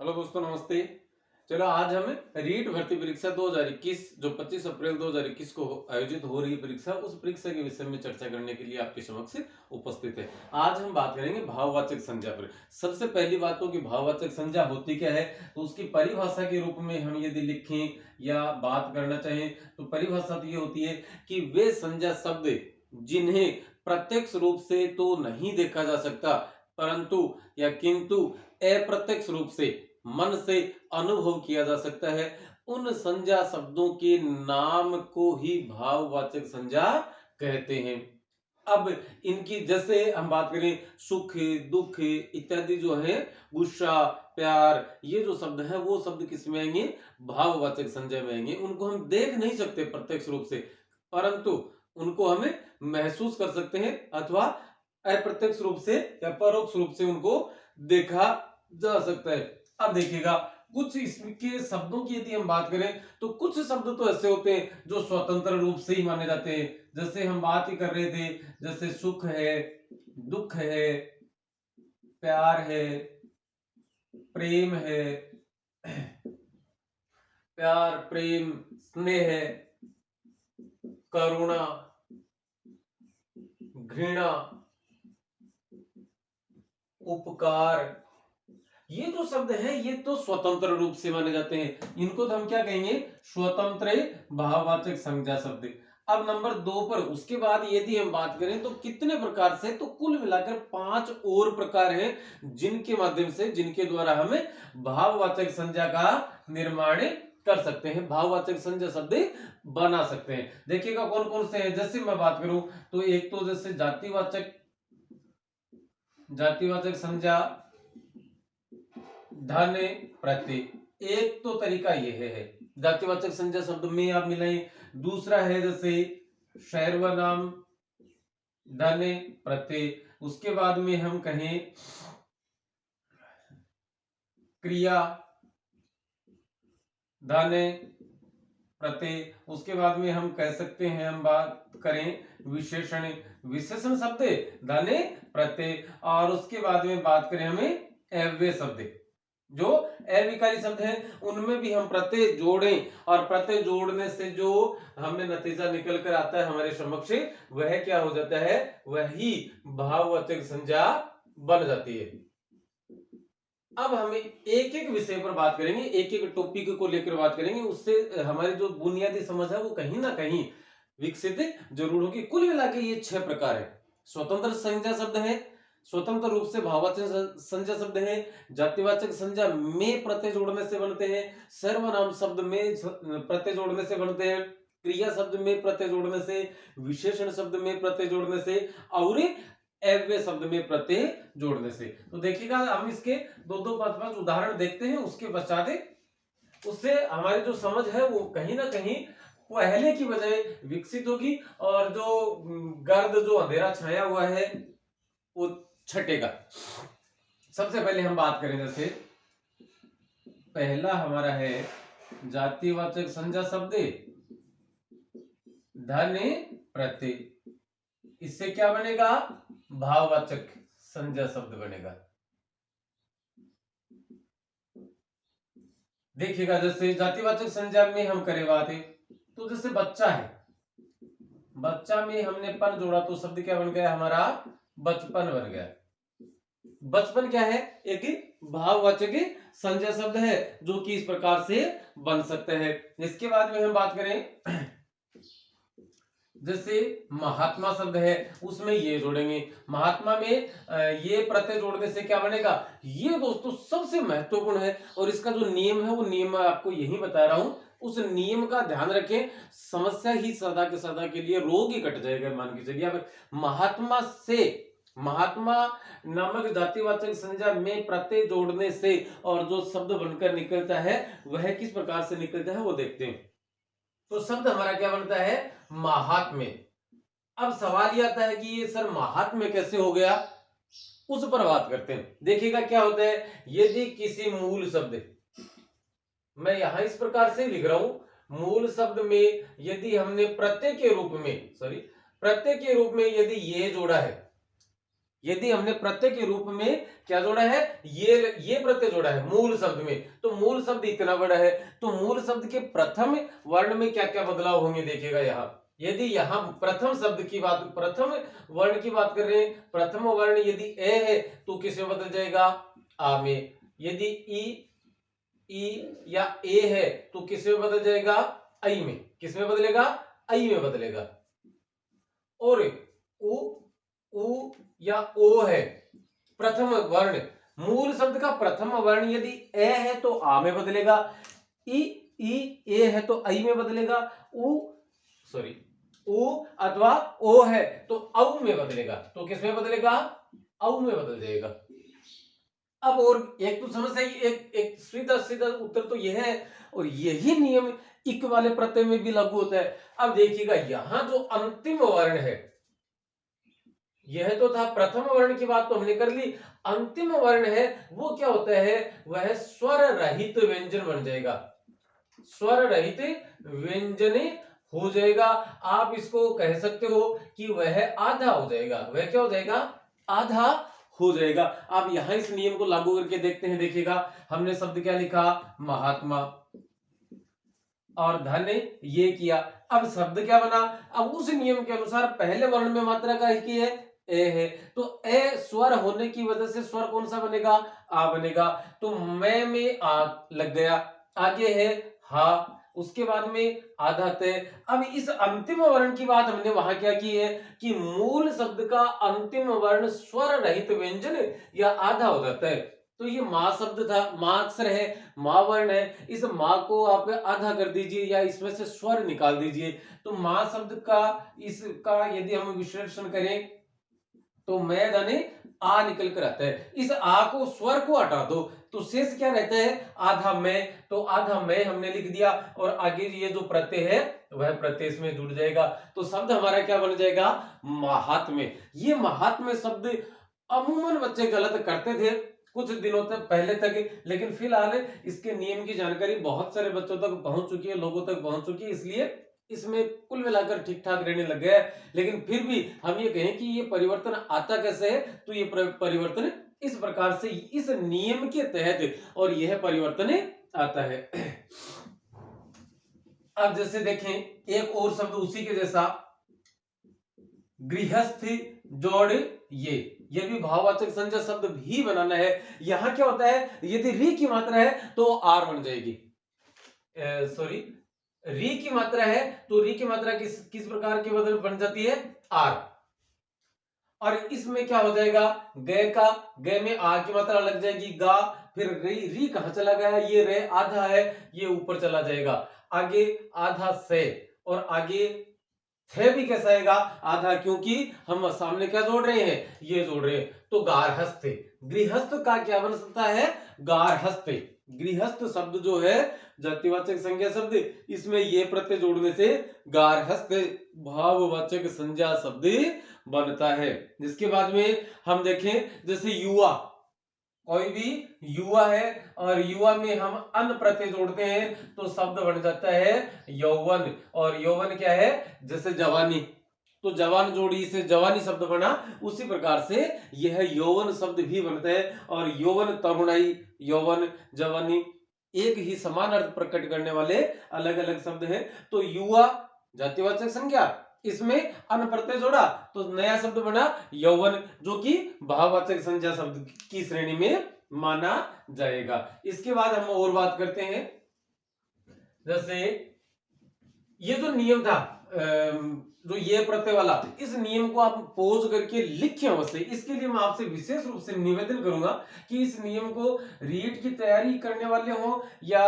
Hello दोस्तों, नमस्ते। चलो आज हम रीट भर्ती परीक्षा 2021 जो 25 अप्रैल 2021 को आयोजित हो रही है परीक्षा, उस परीक्षा के विषय में चर्चा करने के लिए आपके समक्ष उपस्थित है। आज हम बात करेंगे भाववाचक संज्ञा पर। सबसे पहली बात तो कि भाववाचक संज्ञा होती क्या है, तो उसकी परिभाषा के रूप में हम यदि लिखें या बात करना चाहें तो परिभाषा तो ये होती है कि वे संज्ञा शब्द जिन्हें प्रत्यक्ष रूप से तो नहीं देखा जा सकता, परंतु या किंतु अप्रत्यक्ष रूप से मन से अनुभव किया जा सकता है, उन संज्ञा शब्दों के नाम को ही भाववाचक संज्ञा कहते हैं। अब इनकी जैसे हम बात करें सुख, दुख इत्यादि जो है, गुस्सा, प्यार, ये जो शब्द है वो शब्द किस में आएंगे? भाववाचक संज्ञा में आएंगे। उनको हम देख नहीं सकते प्रत्यक्ष रूप से, परंतु उनको हमें महसूस कर सकते हैं अथवा अप्रत्यक्ष रूप से या परोक्ष रूप से उनको देखा जा सकता है। अब देखिएगा, कुछ इसके शब्दों की यदि हम बात करें तो कुछ शब्द तो ऐसे होते हैं जो स्वतंत्र रूप से ही माने जाते हैं। जैसे हम बात ही कर रहे थे, जैसे सुख है, दुख है, प्यार है, प्रेम है, प्यार, प्रेम, स्नेह है, करुणा, घृणा, उपकार, ये जो शब्द है ये तो स्वतंत्र रूप से माने जाते हैं। इनको तो हम क्या कहेंगे? स्वतंत्र भाववाचक संज्ञा शब्द। अब नंबर 2 पर उसके बाद यदि हम बात करें तो कितने प्रकार से, तो कुल मिलाकर 5 और प्रकार हैं जिनके माध्यम से, जिनके द्वारा हमें भाववाचक संज्ञा का निर्माण कर सकते हैं, भाववाचक संज्ञा शब्द बना सकते हैं। देखिएगा कौन कौन से हैं। जैसे मैं बात करूं तो एक तो जैसे जातिवाचक संज्ञा, धन, प्रत्यय। एक तो तरीका यह है, जातिवाचक संज्ञा शब्द में आप मिलाएं। दूसरा है जैसे सर्वनाम, धन, प्रत्यय। उसके बाद में हम कहें क्रिया, धन, प्रत्यय। उसके बाद में हम कह सकते हैं, हम बात करें विशेषण, विशेषण शब्द, धन, प्रत्यय। और उसके बाद में बात करें हमें अव्यय शब्द, जो अविकारी शब्द हैं उनमें भी हम प्रत्यय जोड़ें, और प्रत्यय जोड़ने से जो हमें नतीजा निकल कर आता है हमारे समक्ष, वह क्या हो जाता है? वही भाववाचक संज्ञा बन जाती है। अब हमें एक एक विषय पर बात करेंगे, एक एक टॉपिक को लेकर बात करेंगे, उससे हमारी जो बुनियादी समझ है वो कहीं ना कहीं विकसित जरूर होगी। कुल मिला के ये 6 प्रकार है। स्वतंत्र संज्ञा शब्द है, स्वतंत्र रूप से भाववाचक संज्ञा शब्द है, जातिवाचक संज्ञा में प्रत्यय जोड़ने से बनते हैं, सर्वनाम शब्द में प्रत्यय जोड़ने से बनते हैं, क्रिया शब्द में प्रत्यय जोड़ने से, विशेषण शब्द में प्रत्यय जोड़ने से, और अव्यय शब्द में प्रत्यय जोड़ने से। तो देखिएगा हम इसके दो दो पांच उदाहरण देखते हैं, उसके पश्चात उससे हमारी जो समझ है वो कहीं ना कहीं पहले की बजाय विकसित होगी, और जो गर्द, जो अंधेरा छाया हुआ है वो छटेगा। सबसे पहले हम बात करें, जैसे पहला हमारा है जातिवाचक संज्ञा शब्द, धन, प्रत्यय। इससे क्या बनेगा? भाववाचक संज्ञा शब्द बनेगा। देखिएगा जैसे जातिवाचक संज्ञा में हम करें बात है, तो जैसे बच्चा है, बच्चा में हमने पन जोड़ा तो शब्द क्या बन गया हमारा? बचपन बन गया। बचपन क्या है? एक भाववाचक संज्ञा शब्द है जो कि इस प्रकार से बन सकते हैं। इसके बाद में हम बात करें जैसे महात्मा शब्द है, उसमें ये जोड़ेंगे। महात्मा में ये प्रत्यय जोड़ने से क्या बनेगा? ये दोस्तों सबसे महत्वपूर्ण है, और इसका जो नियम है वो नियम मैं आपको यही बता रहा हूं। उस नियम का ध्यान रखें, समस्या ही सदा के सदा के लिए, रोग ही कट जाएगा मान के चलिए। अब महात्मा से, महात्मा नामक जातिवाचक संज्ञा में प्रत्यय जोड़ने से और जो शब्द बनकर निकलता है वह किस प्रकार से निकलता है वो देखते हैं। तो शब्द हमारा क्या बनता है? महात्म्य। अब सवाल यह आता है कि ये सर महात्म्य कैसे हो गया, उस पर बात करते हैं। देखिएगा क्या होता है, यदि किसी मूल शब्द, मैं यहां इस प्रकार से लिख रहा हूं, मूल शब्द में यदि हमने प्रत्यय के रूप में, सॉरी, प्रत्यय के रूप में यदि ये जोड़ा है, यदि हमने प्रत्यय के रूप में क्या जोड़ा है, ये प्रत्यय जोड़ा है मूल शब्द में, तो मूल शब्द इतना बड़ा है, तो मूल शब्द के प्रथम वर्ण में क्या क्या बदलाव होंगे देखिएगा। यहाँ यदि यहाँ प्रथम शब्द की बात, प्रथम वर्ण की बात कर रहे हैं, प्रथम वर्ण यदि ए है तो किसमें बदल जाएगा, आ में। यदि ई या ए है तो किसमें बदल जाएगा, आई में। किसमें बदलेगा, आई में बदलेगा। और उ या ओ है प्रथम वर्ण, मूल शब्द का प्रथम वर्ण यदि ए है तो आ में बदलेगा, ई ए है तो आई में बदलेगा, उ अथवा ओ है तो औ में बदलेगा। तो किस में बदलेगा, औ में बदल जाएगा। अब और एक तो समस्या, एक सीधा सीधा उत्तर तो यह है, और यही नियम इक वाले प्रत्यय में भी लागू होता है। अब देखिएगा यहां जो अंतिम वर्ण है, यह तो था प्रथम वर्ण की बात तो हमने कर ली, अंतिम वर्ण है वो क्या होता है, वह स्वर रहित व्यंजन बन जाएगा, स्वर रहित व्यंजन हो जाएगा। आप इसको कह सकते हो कि वह आधा हो जाएगा। वह क्या हो जाएगा, आधा हो जाएगा। आप यहां इस नियम को लागू करके देखते हैं। देखिएगा हमने शब्द क्या लिखा, महात्मा, और धन ये किया। अब शब्द क्या बना, अब उस नियम के अनुसार पहले वर्ण में मात्रा का ही है, ए है, तो ए स्वर होने की वजह से स्वर कौन सा बनेगा, आ बनेगा। तो मैं में आ लग गया, आगे है हा, उसके बाद में आधा तय। अब इस अंतिम वर्ण की बात हमने वहां क्या की है कि मूल शब्द का अंतिम वर्ण स्वर रहित व्यंजन या आधा हो जाता है। तो ये मां शब्द था, मां अक्षर है, मां वर्ण है, इस मां को आप आधा कर दीजिए या इसमें से स्वर निकाल दीजिए। तो मां शब्द का इसका यदि हम विश्लेषण करें तो मैं जाने आ निकल कर आता है, इस आ को स्वर को हटा दो तो शेष क्या रहता है, आधा मैं। तो आधा मैं हमने लिख दिया, और आगे ये जो प्रत्यय है वह प्रत्यय इसमें जुड़ जाएगा। तो शब्द हमारा क्या बन जाएगा, महात्म्य। ये महात्म्य शब्द अमूमन बच्चे गलत करते थे कुछ दिनों तक पहले तक, लेकिन फिलहाल इसके नियम की जानकारी बहुत सारे बच्चों तक पहुंच चुकी है, लोगों तक पहुंच चुकी है, इसलिए इसमें कुल मिलाकर ठीक ठाक रहने लग गया है। लेकिन फिर भी हम ये कहें कि ये परिवर्तन आता कैसे है, तो ये परिवर्तन इस प्रकार से इस नियम के तहत और यह परिवर्तन आता है। अब जैसे देखें एक और शब्द उसी के जैसा, गृहस्थ जोड़ ये भी भाववाचक संज्ञा शब्द भी बनाना है। यहां क्या होता है, यदि री की मात्रा है तो आर बन जाएगी, सॉरी री की मात्रा है तो री की मात्रा किस प्रकार की बन जाती है, आर। और इसमें क्या हो जाएगा, गे का, गे में आ की मात्रा लग जाएगी गा, फिर री कहां चला गया, ये रे आधा है, ये ऊपर चला जाएगा, आगे आधा से, और आगे थे भी कैसा आएगा, आधा, क्योंकि हम सामने क्या जोड़ रहे हैं, ये जोड़ रहे हैं। तो गारहस्थ, गृहस्थ का क्या बन सकता है, गारहस्थ। गृहस्थ शब्द जो है जातिवाचक संज्ञा शब्द, इसमें ये प्रत्यय जोड़ने से गारहस्थ भाववाचक संज्ञा शब्द बनता है। जिसके बाद में हम देखें जैसे युवा, कोई भी युवा है और युवा में हम अन प्रत्यय जोड़ते हैं तो शब्द बन जाता है यौवन। और यौवन क्या है, जैसे जवानी, तो जवान जोड़ी से जवानी शब्द बना, उसी प्रकार से यह यौवन शब्द भी बनता है। और यौवन, तरुणाई, यौवन, जवानी एक ही समान अर्थ प्रकट करने वाले अलग अलग शब्द हैं। तो युवा जातिवाचक संज्ञा, इसमें अन प्रत्यय जोड़ा तो नया शब्द बना यौवन, जो कि भाववाचक संज्ञा शब्द की श्रेणी में माना जाएगा। इसके बाद हम और बात करते हैं, जैसे ये जो नियम था जो ये प्रत्यय वाला, इस नियम को आप पोज करके लिखें अवश्य। इसके लिए मैं आपसे विशेष रूप से निवेदन करूंगा कि इस नियम को रीट की तैयारी करने वाले हो या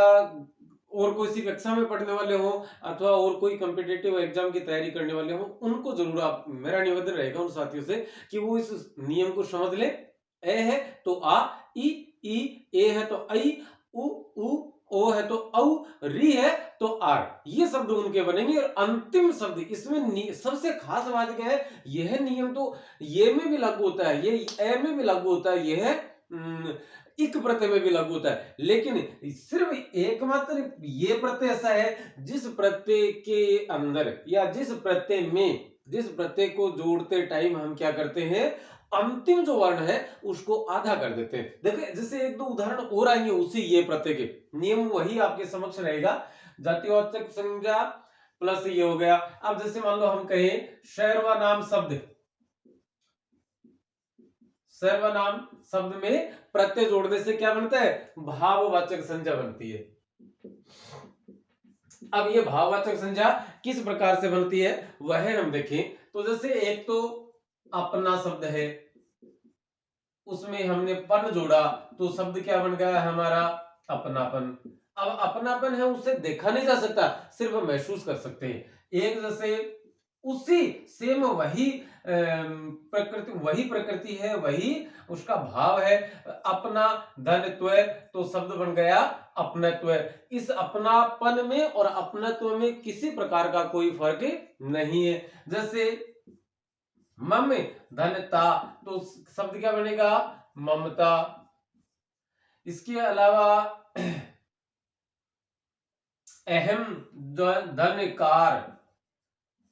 और कोई सी कक्षा में पढ़ने वाले हो अथवा और कोई कॉम्पिटिटिव एग्जाम की तैयारी करने वाले हो, उनको जरूर आप, मेरा निवेदन रहेगा उन साथियों से कि वो इस नियम को समझ ले। ए है तो आ, ई ए है तो आई, उ ओ है तो औ, री है तो आर, ये शब्द उनके बनेंगे। और अंतिम शब्द इसमें सबसे खास बात क्या है, यह नियम तो ये में भी लागू होता है, ये ए में भी लागू होता है, यह इक प्रत्यय में भी लागू होता है, लेकिन सिर्फ एकमात्र ये प्रत्यय ऐसा है जिस प्रत्यय के अंदर या जिस प्रत्यय में, जिस प्रत्यय को जोड़ते टाइम हम क्या करते हैं, अंतिम जो वर्ण है उसको आधा कर देते हैं। देखिए जैसे एक दो उदाहरण और आएंगे उसी ये प्रत्यय के, नियम वही आपके समक्ष रहेगा। जातिवाचक संज्ञा प्लस ये हो गया। अब जैसे मान लो हम कहें सर्वनाम शब्द, सर्वनाम शब्द में प्रत्यय जोड़ने से क्या बनता है, भाववाचक संज्ञा बनती है। अब ये भाववाचक संज्ञा किस प्रकार से बनती है वह हम देखें तो जैसे एक तो अपना शब्द है, उसमें हमने पन जोड़ा तो शब्द क्या बन गया हमारा, अपनापन। अब अपनापन है उसे देखा नहीं जा सकता, सिर्फ महसूस कर सकते हैं। एक जैसे उसी सेम वही प्रकृति, वही प्रकृति है, वही उसका भाव है, अपना धनत्व, तो शब्द बन गया अपनत्व। इस अपनापन में और अपनत्व में किसी प्रकार का कोई फर्क नहीं है। जैसे मम धनता तो शब्द क्या बनेगा, ममता। इसके अलावा अहम धनकार,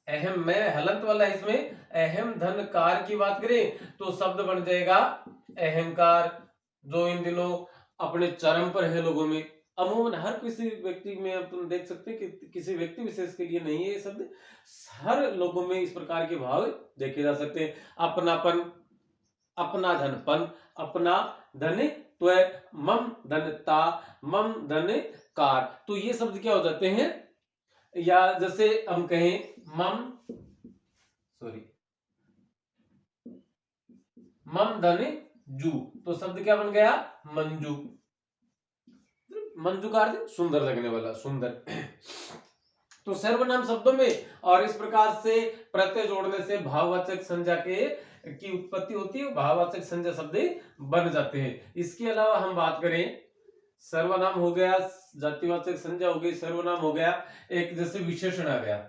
अहम में हलंत वाला, इसमें अहम धनकार की बात करें तो शब्द बन जाएगा अहंकार, जो इन दिनों अपने चरम पर है लोगों में। अमूमन हर किसी व्यक्ति में अपन देख सकते हैं कि किसी व्यक्ति विशेष के लिए नहीं है ये शब्द, हर लोगों में इस प्रकार के भाव देखे जा सकते हैं। अपनापन, अपना धनपन, अपना धन त्व, मम धनता, मम धन कार, तो ये शब्द क्या हो जाते हैं। या जैसे हम कहें मम धन जू तो शब्द क्या बन गया, मंजू। मंजू का अर्थ सुंदर लगने वाला, सुंदर। तो सर्वनाम शब्दों में और इस प्रकार से प्रत्यय जोड़ने से भाववाचक संज्ञा के की उत्पत्ति होती है, भाववाचक संज्ञा शब्द बन जाते हैं। इसके अलावा हम बात करें, सर्वनाम हो गया, जातिवाचक संज्ञा हो गई, सर्वनाम हो गया, एक जैसे विशेषण आ गया,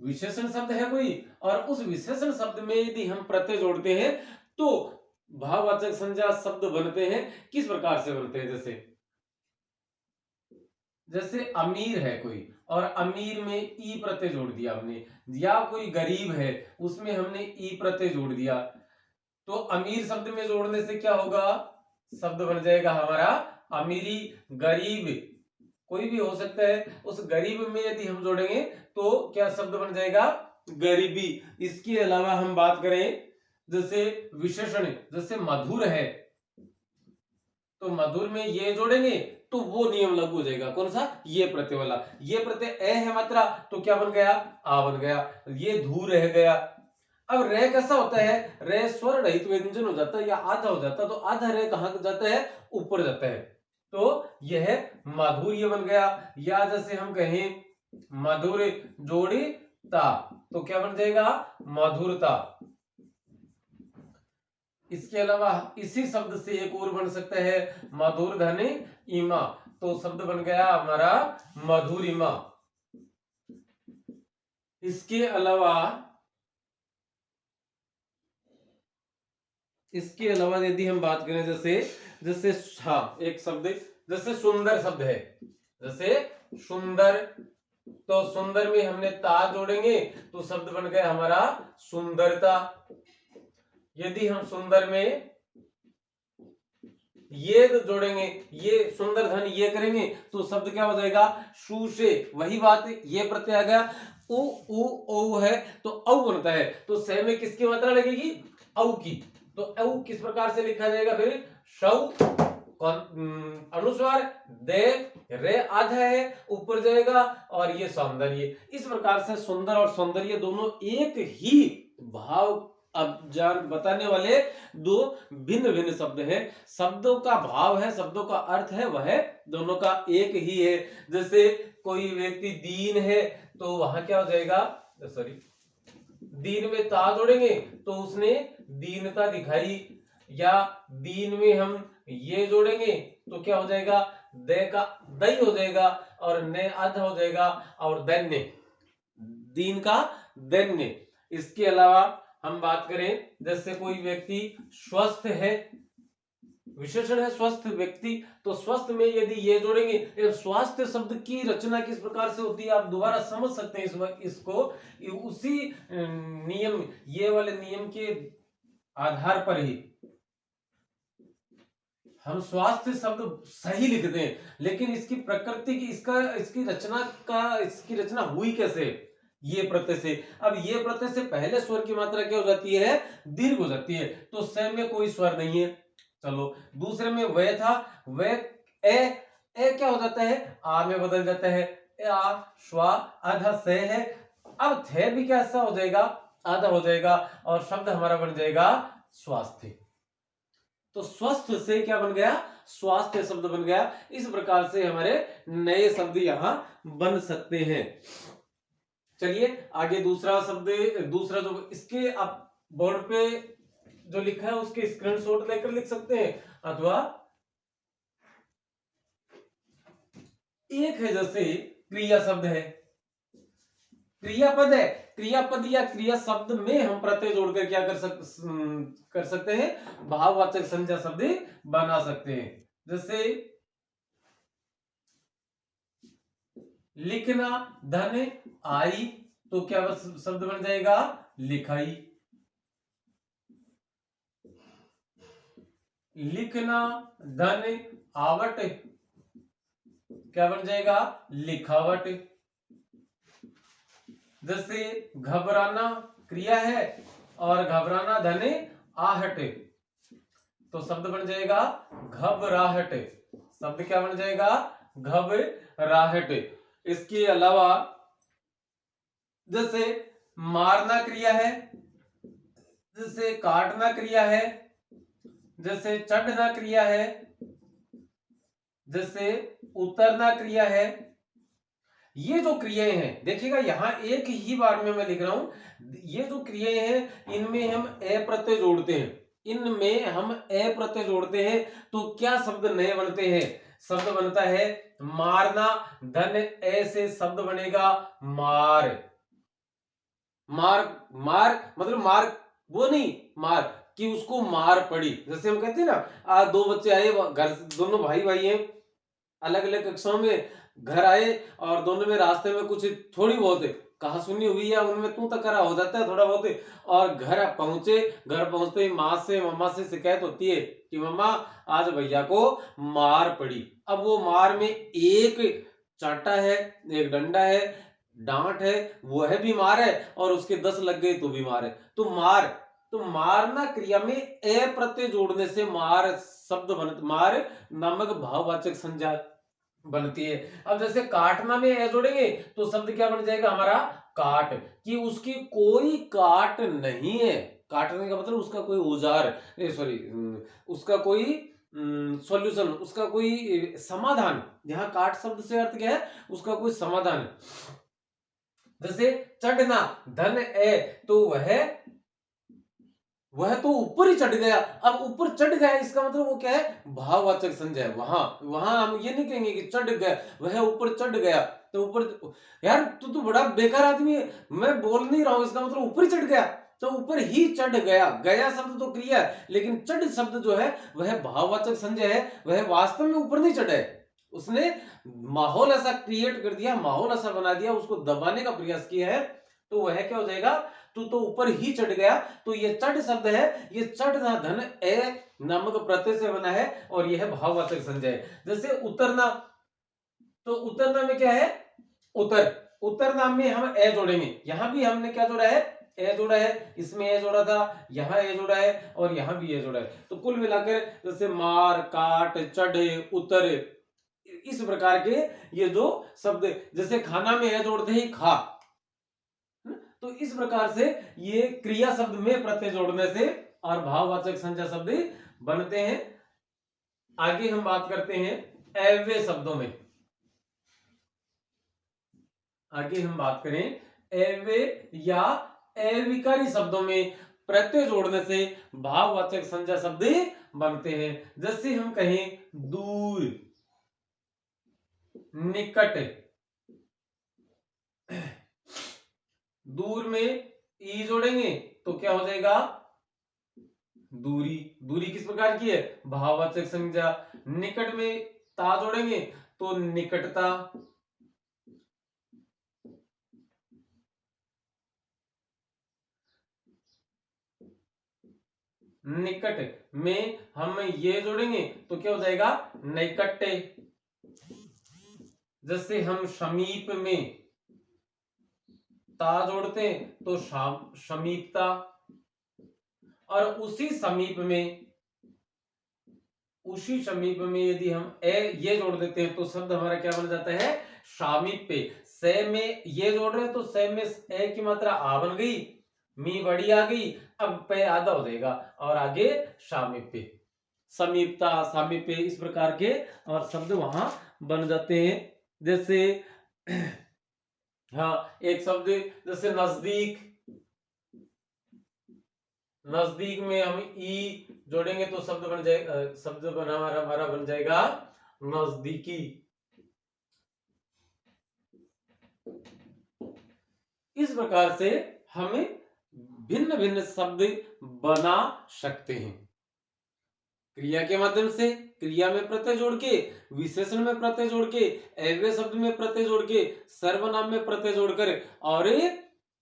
विशेषण शब्द है कोई और उस विशेषण शब्द में यदि हम प्रत्यय जोड़ते हैं तो भाववाचक संज्ञा शब्द बनते हैं। किस प्रकार से बनते हैं, जैसे अमीर है कोई और अमीर में ई प्रत्यय जोड़ दिया हमने, या कोई गरीब है उसमें हमने ई प्रत्यय जोड़ दिया, तो अमीर शब्द में जोड़ने से क्या होगा, शब्द बन जाएगा हमारा अमीरी। गरीब कोई भी हो सकता है, उस गरीब में यदि हम जोड़ेंगे तो क्या शब्द बन जाएगा, गरीबी। इसके अलावा हम बात करें जैसे विशेषण, जैसे मधुर है तो मधुर में ये जोड़ेंगे तो वो नियम लागू हो जाएगा, कौन सा, ये प्रत्यय वाला। ये प्रत्यय ए है मात्रा तो क्या बन गया, आ बन गया। ये धू रह गया। अब रे कैसा होता है, रे स्वर रहित व्यंजन हो जाता है या आधा हो जाता है, तो आधा रे कहां जाता है, ऊपर जाता है, तो यह माधुर्य बन गया। या जैसे हम कहें मधुर जोड़ी ता तो क्या बन जाएगा, मधुरता। इसके अलावा इसी शब्द से एक और बन सकता है, मधुर धन इमा, तो शब्द बन गया हमारा मधुरिमा। इसके अलावा यदि हम बात करें जैसे जैसे हाँ एक शब्द जैसे सुंदर शब्द है, जैसे सुंदर, तो सुंदर में हमने ता जोड़ेंगे तो शब्द बन गया हमारा सुंदरता। यदि हम सुंदर में ये जोड़ेंगे, ये सुंदर धन ये करेंगे तो शब्द क्या हो जाएगा, सु से, वही बात ये प्रत्यय आ गया, उ उ औ है तो औ बनता है, तो से में किसकी मात्रा लगेगी, औ की, तो औ किस प्रकार से लिखा जाएगा, फिर सौ अनुस्वार दे, रे आधा है ऊपर जाएगा और ये सौंदर्य। इस प्रकार से सुंदर और सौंदर्य दोनों एक ही भाव अब जान बताने वाले दो भिन्न भिन्न शब्द हैं। शब्दों का भाव है, शब्दों का अर्थ है, वह दोनों का एक ही है। जैसे कोई व्यक्ति दीन है तो वहां क्या हो जाएगा, सॉरी दीन में ता जोड़ेंगे तो उसने दीनता दिखाई, या दीन में हम ये जोड़ेंगे तो क्या हो जाएगा, दे का दई हो जाएगा और ने आधा हो जाएगा और दैन्य, दीन का दैन्य। इसके अलावा हम बात करें जैसे कोई व्यक्ति स्वस्थ है, विशेषण है स्वस्थ व्यक्ति, तो स्वस्थ में यदि ये जोड़ेंगे, स्वास्थ्य शब्द की रचना किस प्रकार से होती है आप दोबारा समझ सकते हैं इसको, उसी नियम, ये वाले नियम के आधार पर ही हम स्वास्थ्य शब्द सही लिखते हैं, लेकिन इसकी प्रकृति की इसकी रचना हुई कैसे? ये प्रत्यय से। अब ये प्रत्यय से पहले स्वर की मात्रा क्या हो जाती है? दीर्घ हो जाती है, तो स में कोई स्वर नहीं है। चलो, दूसरे में वह था, वह ए क्या हो जाता है? आ में बदल जाता है। आ श्वा आधा से है। अब थे भी कैसा हो जाएगा? आधा हो जाएगा, और शब्द हमारा बन जाएगा स्वास्थ्य। तो स्वस्थ से क्या बन गया? स्वास्थ्य शब्द बन गया। इस प्रकार से हमारे नए शब्द यहां बन सकते हैं। चलिए आगे दूसरा शब्द, दूसरा जो इसके आप बोर्ड पे जो लिखा है उसके स्क्रीनशॉट लेकर लिख सकते हैं, अथवा एक है जैसे क्रिया शब्द है, क्रियापद है, क्रियापद या क्रिया शब्द में हम प्रत्यय जोड़कर क्या कर सकते हैं? भाववाचक संज्ञा शब्द बना सकते हैं। जैसे लिखना धन आई, तो क्या शब्द बन जाएगा? लिखाई। लिखना धन आवट, क्या बन जाएगा? लिखावट। जैसे घबराना क्रिया है और घबराना धन आहट, तो शब्द बन जाएगा घबराहट। शब्द क्या बन जाएगा? घबराहट। इसके अलावा जैसे मारना क्रिया है, जैसे काटना क्रिया है, जैसे चढ़ना क्रिया है, जैसे उतरना क्रिया है। ये जो क्रियाएं हैं, देखिएगा यहां एक ही बार में मैं लिख रहा हूं, ये जो क्रियाएं हैं इनमें हम ए प्रत्यय जोड़ते हैं, इनमें हम ए प्रत्यय जोड़ते हैं, तो क्या शब्द नए बनते हैं? शब्द बनता है मारना धन ए से शब्द बनेगा मार। मार, मार मतलब मार वो नहीं, मार कि उसको मार पड़ी। जैसे हम कहते हैं ना, आज दो बच्चे आए घर, दोनों भाई भाई हैं, अलग अलग कक्षाओं में, घर आए और दोनों में रास्ते में कुछ थोड़ी बहुत कहा सुनी हुई है, उनमें तू तकरा हो जाता है थोड़ा बहुत, और घर पहुंचे, घर पहुंचते ही माँ से मम्मा से शिकायत होती है कि मम्मा आज भैया को मार पड़ी। अब वो मार में एक चांटा है, एक डंडा है, डांट है, वह भी मार है, और उसके 10 लग गए तो भी मार है। तो मार, तो मारना क्रिया में ए प्रत्यय जोड़ने से मार शब्द मार नामक भाववाचक संज्ञा बनती है। अब जैसे काटना में ए जोड़ेंगे तो शब्द क्या बन जाएगा हमारा? काट, कि उसकी कोई काट नहीं है। काटने का मतलब उसका कोई औजार, सॉरी, उसका कोई सॉल्यूशन, उसका कोई समाधान। यहाँ काट शब्द से अर्थ क्या है? उसका कोई समाधान। जैसे चढ़ना धन ए, तो वह तो ऊपर ही चढ़ गया। अब ऊपर चढ़ गया इसका मतलब वो क्या है? भाववाचक संज्ञा है। वहां वहां हम ये नहीं कहेंगे कि चढ़ गया, वह ऊपर चढ़ गया। तो ऊपर, यार तू तो बड़ा बेकार आदमी है, मैं बोल नहीं रहा हूं, इसका मतलब ऊपर ही चढ़ गया, तो ऊपर ही चढ़ गया। गया शब्द तो क्रिया है, लेकिन चढ़ शब्द जो है वह भाववाचक संज्ञा है, वह वास्तव में ऊपर नहीं चढ़ा है। उसने माहौल ऐसा क्रिएट कर दिया, माहौल ऐसा बना दिया, उसको दबाने का प्रयास किया है, तो वह क्या हो जाएगा? तू तो ऊपर ही चढ़ गया। तो ये चढ़ शब्द है, ये चढ़ना धन ए नामक प्रत्यय से बना है, और यह भाववाचक संज्ञा है। जैसे उतरना, तो उतरना में क्या है? उतर, उतरना में हम ए जोड़ेंगे। यहां भी हमने क्या जोड़ा है? ए जोड़ा है, इसमें ए जोड़ा था, यहां ए जोड़ा है, और यहां भी ए जोड़ा है। तो कुल मिलाकर जैसे मार, काट, चढ़े, उतर, इस प्रकार के ये जो शब्द, जैसे खाना में ए जोड़ते ही खा, तो इस प्रकार से ये क्रिया शब्द में प्रत्यय जोड़ने से और भाववाचक संज्ञा शब्द बनते हैं। आगे हम बात करते हैं अव्यय शब्दों में। आगे हम बात करें अव्यय या अविकारी शब्दों में प्रत्यय जोड़ने से भाववाचक संज्ञा शब्द बनते हैं। जैसे हम कहें दूर, निकट, दूर में ई जोड़ेंगे तो क्या हो जाएगा? दूरी। दूरी किस प्रकार की है? भाववाचक संज्ञा। निकट में ता जोड़ेंगे तो निकटता। निकट में हम ये जोड़ेंगे तो क्या हो जाएगा, नैकट्य। जैसे हम समीप में ता जोड़ते हैं तो समीपता, और उसी समीप में यदि हम ये जोड़ देते हैं तो शब्द हमारा क्या बन जाता है, सामीप्य। से में ये जोड़ रहे हैं तो से में ए की मात्रा आ बन गई, मी बड़ी आ गई, अब पे आधा हो जाएगा और आगे सामीप्य, समीपता, सामीप्य, इस प्रकार के और शब्द वहां बन जाते हैं। जैसे हाँ, एक शब्द जैसे नजदीक, नजदीक में हम ई जोड़ेंगे तो शब्द बन जाएगा, शब्द बना हमारा बन जाएगा नजदीकी। इस प्रकार से हमें भिन्न भिन्न शब्द बना सकते हैं क्रिया के माध्यम से। क्रिया में प्रत्यय जोड़ के, विशेषण में प्रत्यय जोड़ के, अव्यय शब्द में प्रत्यय जोड़ के, सर्वनाम में प्रत्यय जोड़कर और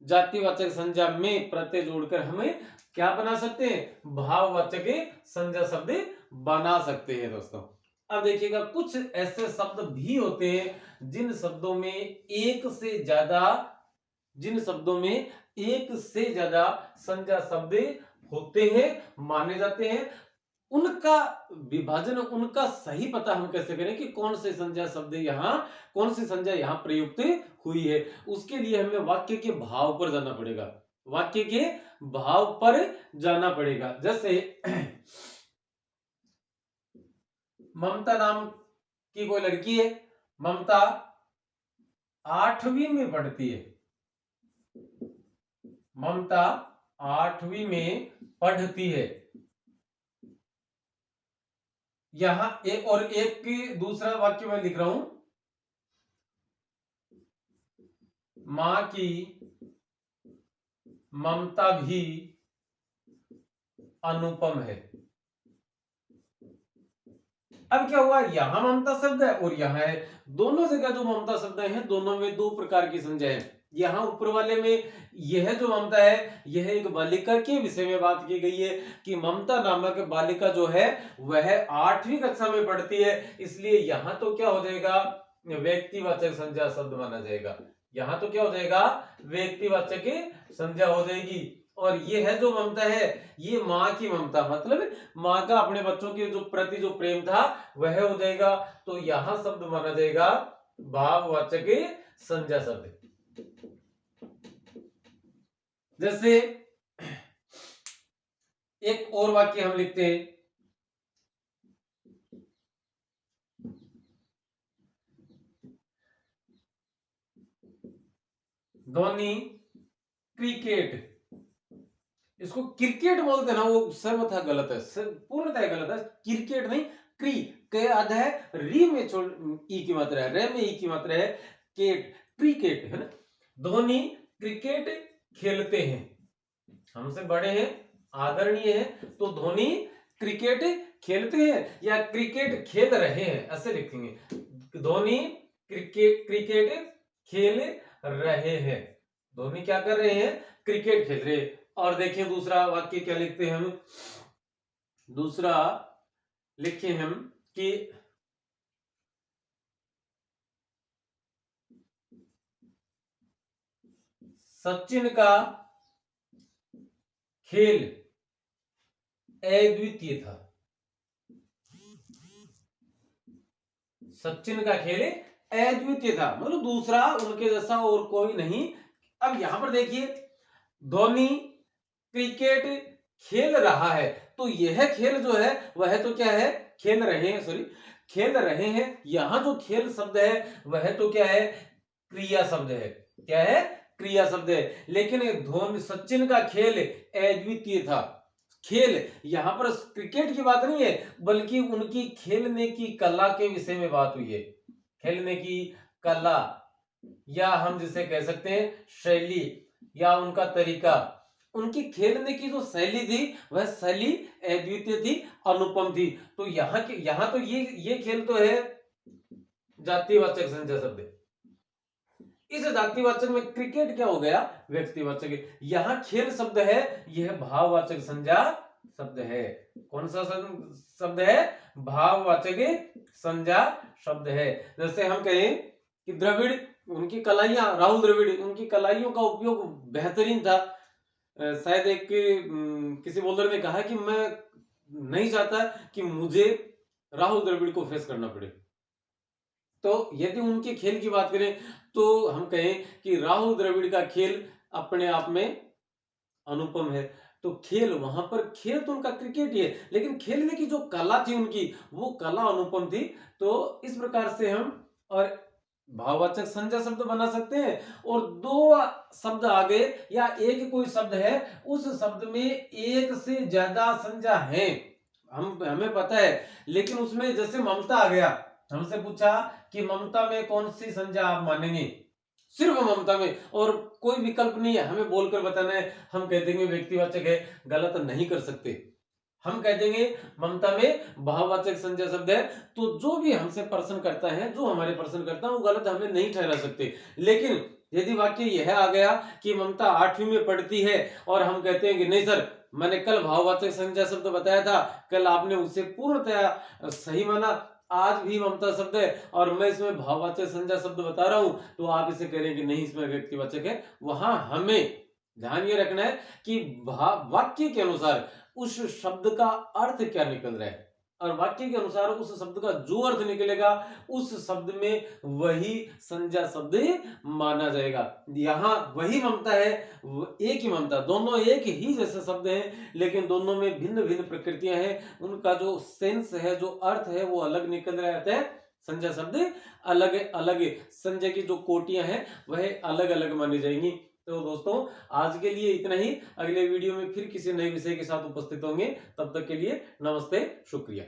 जातिवाचक संज्ञा में प्रत्यय जोड़कर हमें क्या बना सकते हैं, भाववाचक संज्ञा शब्द बना सकते हैं दोस्तों। अब देखिएगा कुछ ऐसे शब्द भी होते हैं जिन शब्दों में एक से ज्यादा संज्ञा शब्द होते हैं, माने जाते हैं। उनका विभाजन, उनका सही पता हम कैसे करें कि कौन सी संज्ञा यहाँ प्रयुक्त हुई है, उसके लिए हमें वाक्य के भाव पर जाना पड़ेगा, वाक्य के भाव पर जाना पड़ेगा। जैसे ममता नाम की कोई लड़की है, ममता 8वीं में पढ़ती है, ममता 8वीं में पढ़ती है। यहां एक और एक की दूसरा वाक्य मैं लिख रहा हूं, मां की ममता भी अनुपम है। अब क्या हुआ, यहां ममता शब्द है और यहां है, दोनों जगह जो ममता शब्द है दोनों में दो प्रकार की संज्ञा है। यहां ऊपर वाले में यह जो ममता है यह एक बालिका के विषय में बात की गई है कि ममता नामक बालिका जो है वह 8वीं कक्षा में पढ़ती है, इसलिए यहां तो क्या हो जाएगा, व्यक्तिवाचक संज्ञा शब्द माना जाएगा। यहां तो क्या हो जाएगा, व्यक्तिवाचक संज्ञा हो जाएगी। और ये है जो ममता है, ये माँ की ममता, मतलब माँ का अपने बच्चों के जो प्रति जो प्रेम था वह हो जाएगा। तो यहां शब्द माना जाएगा भाववाचक संज्ञा शब्द। जैसे एक और वाक्य हम लिखते हैं, धोनी क्रिकेट, इसको क्रिकेट बोलते ना, वो सर्वथा गलत है, पूर्णतः गलत है। क्रिकेट नहीं, क्री के आधा है, री में छोड़ ई की मात्रा है, रे में ई की मात्रा है, केट, क्रिकेट है ना। धोनी क्रिकेट खेलते हैं, हमसे बड़े हैं, आदरणीय है, तो धोनी क्रिकेट खेलते हैं या क्रिकेट खेल रहे हैं ऐसे लिखेंगे। धोनी क्रिकेट खेल रहे हैं, धोनी क्या कर रहे हैं, क्रिकेट खेल रहे हैं। और देखिए दूसरा वाक्य क्या लिखते हैं हम, दूसरा लिखे हम कि सचिन का खेल अद्वितीय था, सचिन का खेल अद्वितीय था, मतलब दूसरा उनके जैसा और कोई नहीं। अब यहां पर देखिए धोनी क्रिकेट खेल रहा है, तो यह खेल जो है वह तो क्या है, खेल रहे हैं, सॉरी खेल रहे हैं। यहां जो खेल शब्द है वह तो क्या है, क्रिया शब्द है, क्या है, क्रिया शब्द है। लेकिन धोनी सचिन का खेल अद्वितीय था, खेल यहां पर क्रिकेट की बात नहीं है बल्कि उनकी खेलने की कला के विषय में बात हुई है, खेलने की कला, या हम जिसे कह सकते हैं शैली, या उनका तरीका, उनकी खेलने की जो शैली थी वह शैली अद्वितीय थी, अनुपम थी। तो यहाँ तो ये खेल तो है जातिवाचक संज्ञा शब्द, इस जातिवाचक में क्रिकेट क्या हो गया, व्यक्तिवाचक। यहाँ खेल शब्द है यह भाववाचक संज्ञा शब्द है। कौन सा शब्द है? भाववाचक संज्ञा शब्द है। जैसे हम कहें कि द्रविड़, उनकी कलाइयां, राहुल द्रविड़, उनकी कलाइयों का उपयोग बेहतरीन था। शायद एक किसी बोलर ने कहा कि मैं नहीं चाहता कि मुझे राहुल द्रविड़ को फेस करना पड़े। तो यदि उनके खेल की बात करें तो हम कहें कि राहुल द्रविड़ का खेल अपने आप में अनुपम है। तो खेल, वहां पर खेल तो उनका क्रिकेट ही है, लेकिन खेलने की जो कला थी उनकी, वो कला अनुपम थी। तो इस प्रकार से हम और भाववाचक संज्ञा शब्द बना सकते हैं। और दो शब्द आगे या एक कोई शब्द है, उस शब्द में एक से ज्यादा संज्ञा है, हमें पता है, लेकिन उसमें जैसे ममता आ गया, हमसे पूछा कि ममता में कौन सी संज्ञा आप मानेंगे, सिर्फ ममता में, और कोई विकल्प नहीं है, हमें बोलकर बताना है। हम कह देंगे व्यक्तिवाचक है, गलत नहीं कर सकते। हम कह देंगे ममता में भाववाचक संज्ञा शब्द है, तो जो भी हमसे प्रश्न करता है, जो हमारे प्रश्न करता है, वो गलत हमें नहीं ठहरा सकते। लेकिन यदि वाक्य यह आ गया कि ममता 8वीं में पढ़ती है और हम कहते हैं कि नहीं सर, मैंने कल भाववाचक संज्ञा शब्द बताया था, कल आपने उसे पूर्णतया सही माना, आज भी ममता शब्द है और मैं इसमें भाववाचक संज्ञा शब्द बता रहा हूं, तो आप इसे कह रहे हैं कि नहीं, इसमें व्यक्तिवाचक है। वहां हमें ध्यान ये रखना है कि वाक्य के अनुसार उस शब्द का अर्थ क्या निकल रहा है, और वाक्य के अनुसार उस शब्द का जो अर्थ निकलेगा, उस शब्द में वही संज्ञा शब्द माना जाएगा। यहां वही ममता है, एक ही ममता, दोनों एक ही जैसे शब्द हैं, लेकिन दोनों में भिन्न भिन्न प्रकृतियां हैं, उनका जो सेंस है, जो अर्थ है, वो अलग निकल रहा है। संज्ञा शब्द अलग अलग, संज्ञा की जो कोटियां हैं वह अलग अलग मानी जाएंगी। तो दोस्तों, आज के लिए इतना ही। अगले वीडियो में फिर किसी नए विषय के साथ उपस्थित होंगे। तब तक के लिए नमस्ते, शुक्रिया।